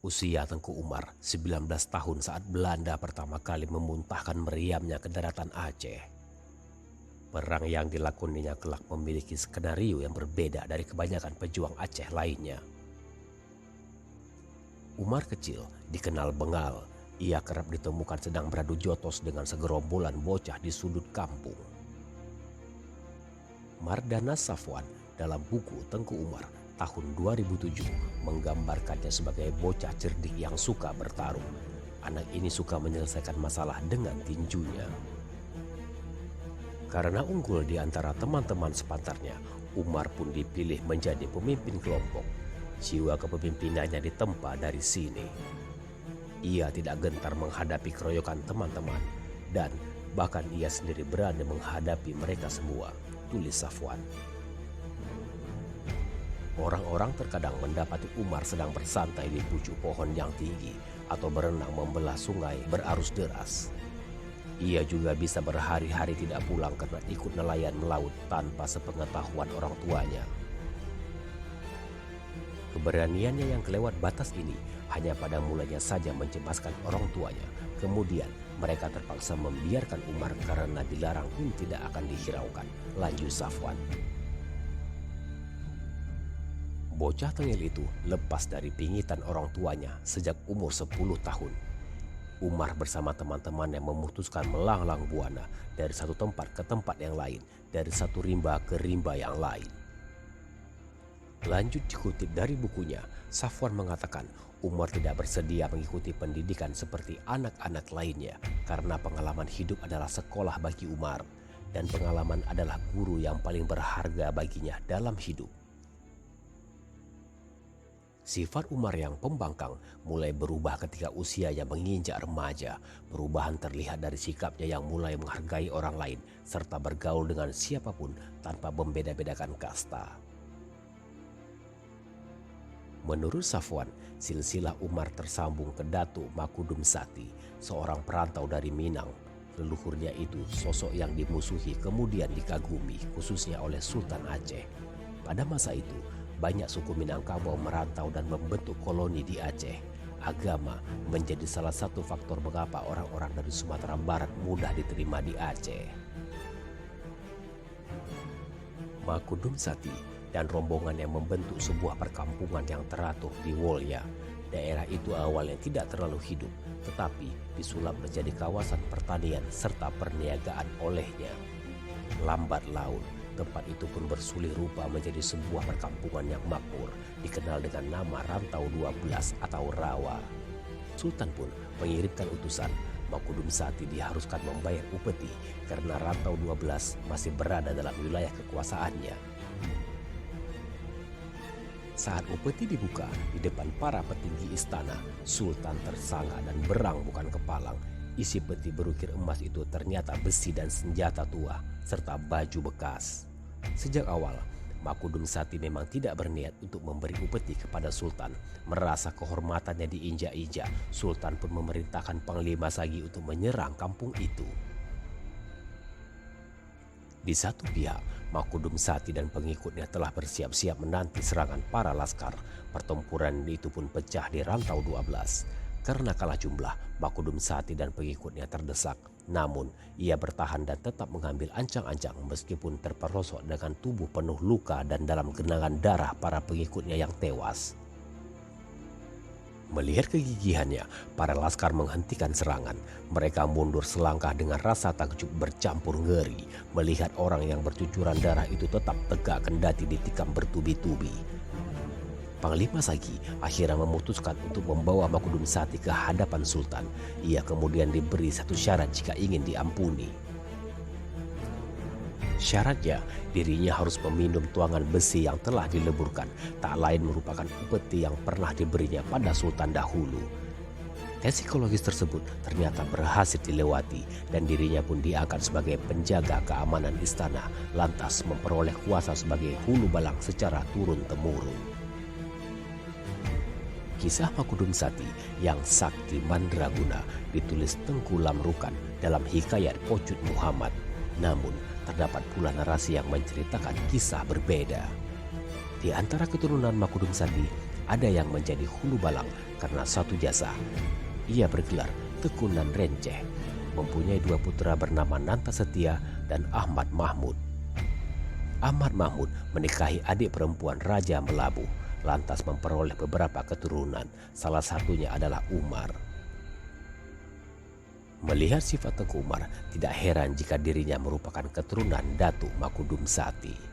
Usia Tengku Umar 19 tahun saat Belanda pertama kali memuntahkan meriamnya ke daratan Aceh. Perang yang dilakoninya kelak memiliki skenario yang berbeda dari kebanyakan pejuang Aceh lainnya. Umar kecil dikenal bengal. Ia kerap ditemukan sedang beradu jotos dengan segerombolan bocah di sudut kampung. Mardana Safwan dalam buku Tengku Umar tahun 2007 menggambarkannya sebagai bocah cerdik yang suka bertarung. Anak ini suka menyelesaikan masalah dengan tinjunya. Karena unggul di antara teman-teman sepantarnya, Umar pun dipilih menjadi pemimpin kelompok. Jiwa kepemimpinannya ditempa dari sini. Ia tidak gentar menghadapi keroyokan teman-teman dan bahkan ia sendiri berani menghadapi mereka semua, tulis Safwan. Orang-orang terkadang mendapati Umar sedang bersantai di pucuk pohon yang tinggi atau berenang membelah sungai berarus deras. Ia juga bisa berhari-hari tidak pulang karena ikut nelayan melaut tanpa sepengetahuan orang tuanya. Keberaniannya yang kelewat batas ini hanya pada mulanya saja mencemaskan orang tuanya. Kemudian mereka terpaksa membiarkan Umar karena dilarang pun tidak akan dihiraukan, lanjut Safwan. Bocah tengil itu lepas dari pingitan orang tuanya sejak umur 10 tahun. Umar bersama teman-temannya memutuskan melanglang buana dari satu tempat ke tempat yang lain, dari satu rimba ke rimba yang lain. Lanjut dikutip dari bukunya, Safwan mengatakan Umar tidak bersedia mengikuti pendidikan seperti anak-anak lainnya karena pengalaman hidup adalah sekolah bagi Umar dan pengalaman adalah guru yang paling berharga baginya dalam hidup. Sifat Umar yang pembangkang mulai berubah ketika usianya menginjak remaja. Perubahan terlihat dari sikapnya yang mulai menghargai orang lain serta bergaul dengan siapapun tanpa membeda-bedakan kasta. Menurut Safwan, silsilah Umar tersambung ke Datuk Makudum Sati, seorang perantau dari Minang. Leluhurnya itu sosok yang dimusuhi kemudian dikagumi khususnya oleh Sultan Aceh. Pada masa itu, banyak suku Minangkabau merantau dan membentuk koloni di Aceh. Agama menjadi salah satu faktor mengapa orang-orang dari Sumatera Barat mudah diterima di Aceh. Makudum Sati dan rombongan yang membentuk sebuah perkampungan yang teratur di Wolya. Daerah itu awalnya tidak terlalu hidup, tetapi disulap menjadi kawasan pertanian serta perniagaan olehnya. Lambat laun, tempat itu pun bersulih rupa menjadi sebuah perkampungan yang makmur, dikenal dengan nama Rantau 12 atau Rawa. Sultan pun mengirimkan utusan. Makudum Sati diharuskan membayar upeti karena Rantau 12 masih berada dalam wilayah kekuasaannya. Saat upeti dibuka di depan para petinggi istana, Sultan tersangka dan berang bukan kepalang. Isi peti berukir emas itu ternyata besi dan senjata tua serta baju bekas. Sejak awal, Makudum Sati memang tidak berniat untuk memberi upeti kepada Sultan. Merasa kehormatannya diinjak-injak, Sultan pun memerintahkan Panglima Sagi untuk menyerang kampung itu. Di satu pihak, Makudum Sati dan pengikutnya telah bersiap-siap menanti serangan para laskar. Pertempuran itu pun pecah di Rantau 12. Karena kalah jumlah, Makudum Sati dan pengikutnya terdesak. Namun, ia bertahan dan tetap mengambil ancang-ancang meskipun terperosok dengan tubuh penuh luka dan dalam genangan darah para pengikutnya yang tewas. Melihat kegigihannya, para laskar menghentikan serangan. Mereka mundur selangkah dengan rasa takjub bercampur ngeri melihat orang yang bercucuran darah itu tetap tegak kendati ditikam bertubi-tubi. Panglima Sagi akhirnya memutuskan untuk membawa Makudum Sati ke hadapan Sultan. Ia kemudian diberi satu syarat jika ingin diampuni. Syaratnya, dirinya harus meminum tuangan besi yang telah dileburkan, tak lain merupakan upeti yang pernah diberinya pada Sultan dahulu. Tes psikologis tersebut ternyata berhasil dilewati dan dirinya pun diangkat sebagai penjaga keamanan istana, lantas memperoleh kuasa sebagai hulu balang secara turun-temurun. Kisah Makudum Sati yang sakti mandraguna ditulis Tengku Lamrukan dalam hikayat Pocut Muhammad. Namun, terdapat pula narasi yang menceritakan kisah berbeda. Di antara keturunan Makudum Sati, ada yang menjadi hulu balang karena satu jasa. Ia bergelar Tekunan Renceh, mempunyai 2 putra bernama Nanta Setia dan Ahmad Mahmud. Ahmad Mahmud menikahi adik perempuan Raja Melabu, lantas memperoleh beberapa keturunan, salah satunya adalah Umar. Melihat sifat Tengku Umar, tidak heran jika dirinya merupakan keturunan Datuk Makudum Sati.